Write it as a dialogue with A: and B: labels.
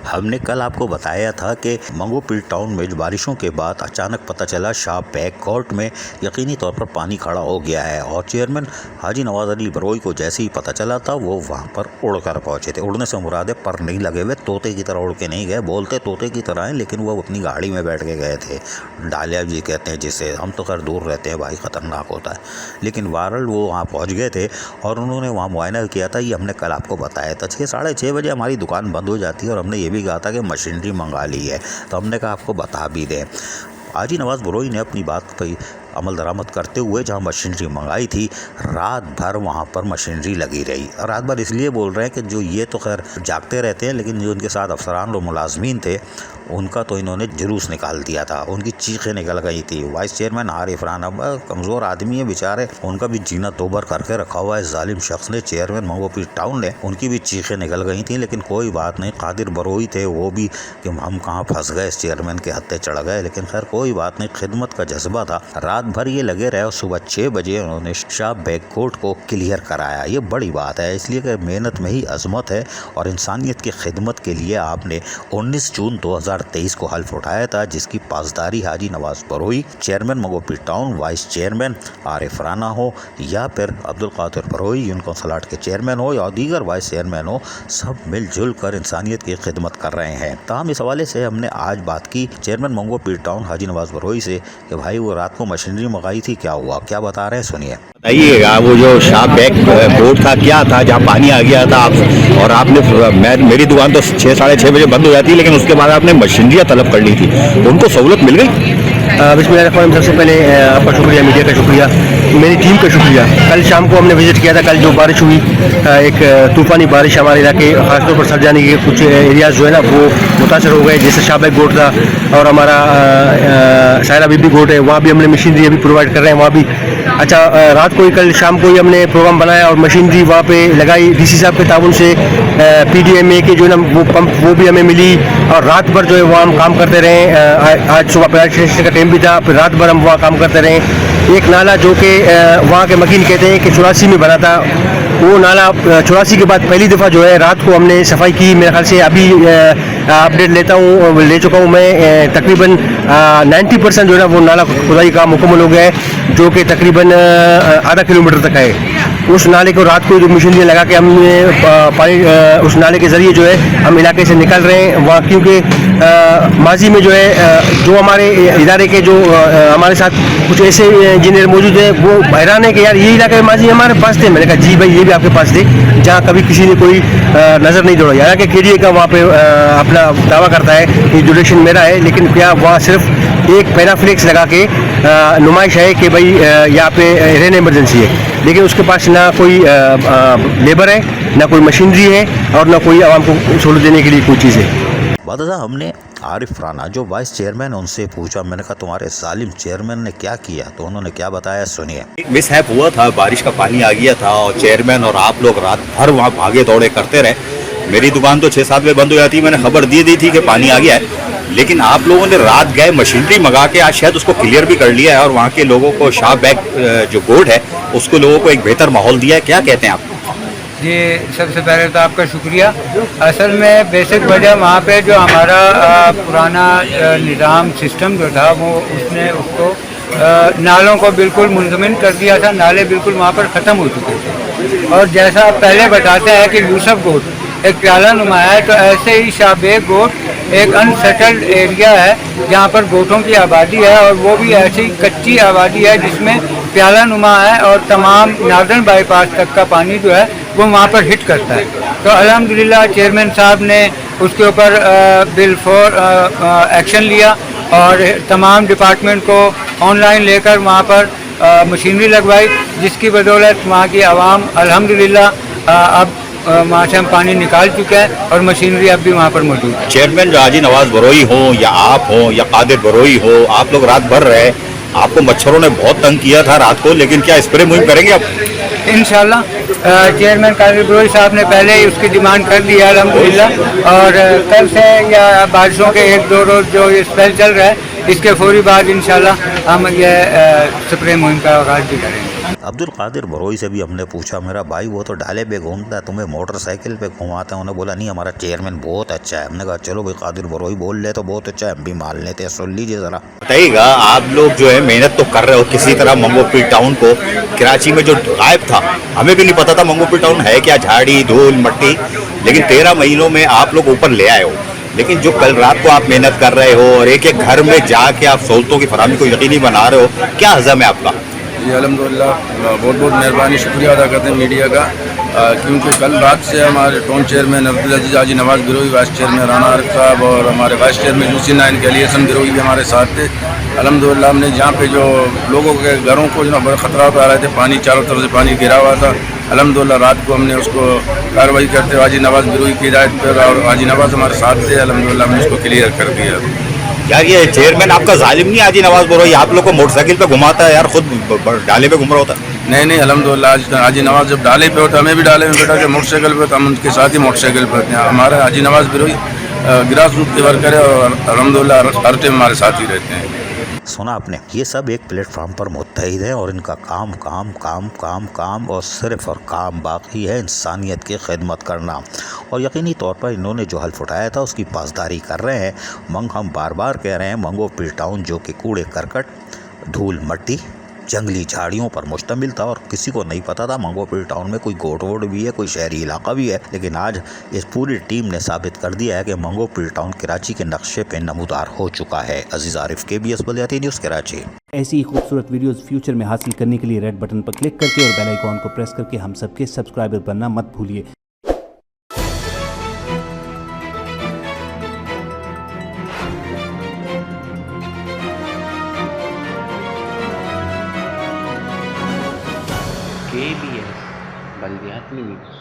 A: हमने कल आपको बताया था कि मंगोपीर टाउन में बारिशों के बाद अचानक पता चला शाह बैग कोर्ट में यकीनी तौर पर पानी खड़ा हो गया है और चेयरमैन हाजी नवाज अली बरोई को जैसे ही पता चला था वो वहाँ पर उड़कर पहुँचे थे। उड़ने से मुरादे पर नहीं लगे हुए, तोते की तरह उड़ के नहीं गए, बोलते तोते की तरह हैं लेकिन वो अपनी गाड़ी में बैठ के गए थे। डालिया जी कहते हैं जिसे, हम तो खैर दूर रहते हैं भाई, ख़तरनाक होता है, लेकिन वायरल वो वहाँ पहुँच गए थे और उन्होंने वहाँ मुआयना किया था। ये हमने कल आपको बताया था। 6-6:30 बजे हमारी दुकान बंद हो जाती है और हमने ये भी कहा था कि मशीनरी मंगा ली है, तो हमने कहा आपको बता भी दें। हाजी नवाज बरोई ने अपनी बात पर अमल दरामद करते हुए जहां मशीनरी मंगाई थी, रात भर वहां पर मशीनरी लगी रही। रात भर इसलिए बोल रहे हैं कि जो ये तो खैर जागते रहते हैं, लेकिन जो उनके साथ अफसरान और मुलाजमीन थे उनका तो इन्होंने जुलूस निकाल दिया था, उनकी चीखें निकल गई थी। वाइस चेयरमैन आरिफ राना कमज़ोर आदमी है बेचारे, उनका भी जीना तोबर करके रखा हुआ है जालिम शख्स ने, चेयरमैन मंगोपीर टाउन ने, उनकी भी चीखें निकल गई थी। लेकिन कोई बात नहीं, कादिर बरोई थे वो भी कि हम कहाँ फंस गए, इस चेयरमैन के हत्थे चढ़ गए, लेकिन खैर कोई बात नहीं, खिदमत का जज्बा था। रात भर ये लगे रहे और सुबह 6 बजे उन्होंने शाह बैग कोर्ट को क्लियर कराया। ये बड़ी बात है, इसलिए कि मेहनत में ही अजमत है और इंसानियत की खिदमत के लिए आपने 19 जून 2023 को हल्फ उठाया था, जिसकी पासदारी Haji Nawaz Baroi, chairman Mangopir town, vice chairman Arif Rana हो या फिर अब्दुल कादिर बरोई यूनिकॉर्न सलाट के चेयरमैन हो या दीगर वाइस चेयरमैन हो, सब मिलजुल कर इंसानियत की खिदमत कर रहे हैं। ताहम इस हवाले से हमने आज बात की चेयरमैन मंगोपीर टाउन हाजी नवाज बरोई से कि भाई वो रात को मशीनरी मंगाई थी, क्या हुआ, क्या बता रहे हैं, सुनिए।
B: बताइएगा वो जो शाह बैग बोर्ड था क्या था जहाँ पानी आ गया था आप, और आपने मेरी दुकान तो 6-6:30 बजे बंद हो जाती है, लेकिन उसके बाद आपने मशीनरियाँ तलब कर ली थी, उनको सहूलत मिल गई?
C: बिस्मिल्लाह, सबसे पहले आपका शुक्रिया, मीडिया का शुक्रिया, मेरी टीम का शुक्रिया। कल शाम को हमने विज़िट किया था। कल जो बारिश हुई, एक तूफ़ानी बारिश हमारे इलाके ख़ासतौर पर सरजानी के कुछ एरियाज़ जो है ना वो मुतासर हो गए, जैसे शाह बैग गोट था और हमारा सायरा बीबी गोट है, वहाँ भी हमने मशीनरी अभी प्रोवाइड कर रहे हैं वहाँ भी। अच्छा, रात को ही कल शाम को ही हमने प्रोग्राम बनाया और मशीनरी वहाँ पे लगाई डीसी साहब के ताउन से। PDMA के जो है ना वो पंप वो भी हमें मिली और रात भर जो है वहाँ हम काम करते रहे। आज सुबह प्राइवेटाइजेशन का टाइम भी था, फिर रात भर हम वहाँ काम करते रहे। एक नाला जो कि वहाँ के मकीन कहते हैं कि 84 में बना था, वो नाला 84 के बाद पहली दफ़ा जो है रात को हमने सफाई की। मेरे ख्याल से अभी अपडेट ले चुका हूँ मैं, तकरीबन 90% जो है ना वो नाला खुदाई का मुकम्मल हो गया है, जो कि तकरीबन आधा किलोमीटर तक है। उस नाले को रात को जो मशीनरी लगा के हमने पानी उस नाले के ज़रिए जो है हम इलाके से निकल रहे हैं वहाँ, क्योंकि माजी में जो है जो हमारे इदारे के जो हमारे साथ कुछ ऐसे इंजीनियर मौजूद हैं वो हैरान है कि यार ये इलाके माजी हमारे पास थे। मैंने कहा जी भाई ये भी आपके पास थे, जहाँ कभी किसी ने कोई नज़र नहीं दौड़ा। हालांकि KDA का वहाँ पे अपना दावा करता है कि जुडिशन मेरा है, लेकिन क्या वहाँ सिर्फ एक पैराफ्लेक्स लगा के नुमाइश है कि भाई यहाँ पे रेन इमरजेंसी है, लेकिन उसके पास ना कोई लेबर है, ना कोई मशीनरी है और ना कोई आवाम को सहूलत देने के लिए कोई चीज़ है।
A: बादशाह हमने आरिफ राना जो वाइस चेयरमैन उनसे पूछा, मैंने कहा तुम्हारे जालिम चेयरमैन ने क्या किया, तो उन्होंने क्या बताया, सुनिए।
B: एक मिसहैप हुआ था, बारिश का पानी आ गया था और चेयरमैन और आप लोग रात भर वहाँ भागे दौड़े करते रहे। मेरी दुकान तो 6-7 बजे बंद हो जाती है, मैंने खबर दे दी थी कि पानी आ गया है, लेकिन आप लोगों ने रात गए मशीनरी मंगा के आज शायद उसको क्लियर भी कर लिया है और वहाँ के लोगों को शाह बैग जो गोड है उसको लोगों को एक बेहतर माहौल दिया है। क्या कहते हैं आप?
D: जी, सबसे पहले तो आपका शुक्रिया। असल में बेसिक वजह वहाँ पे जो हमारा पुराना निज़ाम सिस्टम जो था वो उसने उसको नालों को बिल्कुल मुंजमिन कर दिया था, नाले बिल्कुल वहाँ पर ख़त्म हो चुके थे। और जैसा आप पहले बताते हैं कि यूसुफ गोट एक प्याला नुमा है, तो ऐसे ही शाह बैग गोट एक अनसेटल्ड एरिया है जहाँ पर गोटों की आबादी है और वो भी ऐसी कच्ची आबादी है जिसमें प्याला नुमा है और तमाम नार्दर्न बाईपास तक का पानी जो है वो वहाँ पर हिट करता है। तो अल्हम्दुलिल्लाह चेयरमैन साहब ने उसके ऊपर बिल फॉर एक्शन लिया और तमाम डिपार्टमेंट को ऑनलाइन लेकर वहाँ पर मशीनरी लगवाई, जिसकी बदौलत वहाँ की आवाम अल्हम्दुलिल्लाह अब वहाँ से हम पानी निकाल चुके हैं और मशीनरी अब भी वहाँ पर मौजूद है।
B: चेयरमैन हाजी नवाज बरोई हो या आप हो या कादिर बरोई हो, आप लोग रात भर रहे, आपको मच्छरों ने बहुत तंग किया था रात को, लेकिन क्या स्प्रे मुहिम करेंगे आप?
D: इंशाल्लाह चेयरमैन कादिर बरोई साहब ने पहले ही उसकी डिमांड कर दी है अल्हम्दुलिल्लाह, और कल से या बारिशों के 1-2 रोज़ जो ये स्पेल चल रहा है इसके फौरी बाद इंशाल्लाह हम ये स्प्रे मुहिम का आगाज़ भी करेंगे।
A: अब्दुल कादिर बरोई से भी हमने पूछा, मेरा भाई वो तो ढाले पे घूमता है, तुम्हें मोटरसाइकिल पे घुमाता है। उन्होंने बोला नहीं, हमारा चेयरमैन बहुत अच्छा है। हमने कहा चलो भाई, कादिर बरोई बोल ले तो बहुत अच्छा है, हम भी मान लेते हैं। सुन लीजिए ज़रा।
B: बताइएगा, आप लोग जो है मेहनत तो कर रहे हो किसी तरह मंगोपीर टाउन को, कराची में जो गायब था, हमें भी नहीं पता था मंगोपीर टाउन है क्या, झाड़ी धूल मट्टी, लेकिन 13 महीनों में आप लोग ऊपर ले आए हो। लेकिन जो कल रात को आप मेहनत कर रहे हो और एक एक घर में जाके आप सहूलतों की फरहमी को यकीनी बना रहे हो, क्या हज़म है आपका?
E: जी अल्हम्दुलिल्लाह, बहुत बहुत मेहरबानी, शुक्रिया अदा करते हैं मीडिया का, क्योंकि कल रात से हमारे टाउन चेयरमैन अब्दुल अजीज हाजी नवाज़ गिरोही, वाइस चेयरमैन राना आरिफ साहब और हमारे वाइस चेयरमैन यूसी नाइन के लिए एहसन गिरोही भी हमारे साथ थे। अल्हम्दुलिल्लाह हमने जहाँ पे जो लोगों के घरों को जो बड़े ख़तरात आ रहे थे, पानी चारों तरफ से पानी गिरा हुआ था, अल्हम्दुलिल्लाह रात को हमने उसको कार्रवाई करते हुए हाजी नवाज़ गिरोही की हिदायत पर, और हाजी नवाज़ हमारे साथ थे, अल्हम्दुलिल्लाह हमने उसको क्लियर कर दिया।
B: यार ये चेयरमैन आपका जालिम नहीं, हाजी नवाज बरोई आप लोग को मोटरसाइकिल पे घुमाता है यार, खुद डाले पे घूम रहा होता है।
E: नहीं अल्हम्दुलिल्लाह, हाजी नवाज़ जब डाले पे होता, हमें भी डाले में बैठा के मोटरसाइकिल पे, तो हम उनके साथ ही मोटरसाइकिल पे होते हैं। हमारे हाजी नवाज़ गिरोही ग्रास रूट के वर्कर है और अल्हम्दुलिल्लाह हर टाइम हमारे साथ ही रहते हैं।
A: सुना आपने, ये सब एक प्लेटफॉर्म पर मुत्तहिद हैं और इनका काम काम काम काम काम और सिर्फ और काम बाकी है इंसानियत की खिदमत करना। और यकीनी तौर पर इन्होंने जो हल्फ उठाया था उसकी पासदारी कर रहे हैं। हम बार बार कह रहे हैं, मंगोपीर टाउन जो कि कूड़े करकट, धूल मट्टी, जंगली झाड़ियों पर मुश्तमिल था और किसी को नहीं पता था मंगोपीर टाउन में कोई गोट वोट भी है, कोई शहरी इलाका भी है। लेकिन आज इस पूरी टीम ने साबित कर दिया है कि मंगोपीर टाउन कराची के नक्शे पे नमूदार हो चुका है। अजीज आरिफ, KBS बलियाती न्यूज़, कराची।
F: ऐसी ही खूबसूरत वीडियोस फ्यूचर में हासिल करने के लिए रेड बटन पर क्लिक करके और बेल आइकॉन को प्रेस करके हम सबके सब्सक्राइबर बनना मत भूलिए।
G: KBS बलियाती न्यूज़।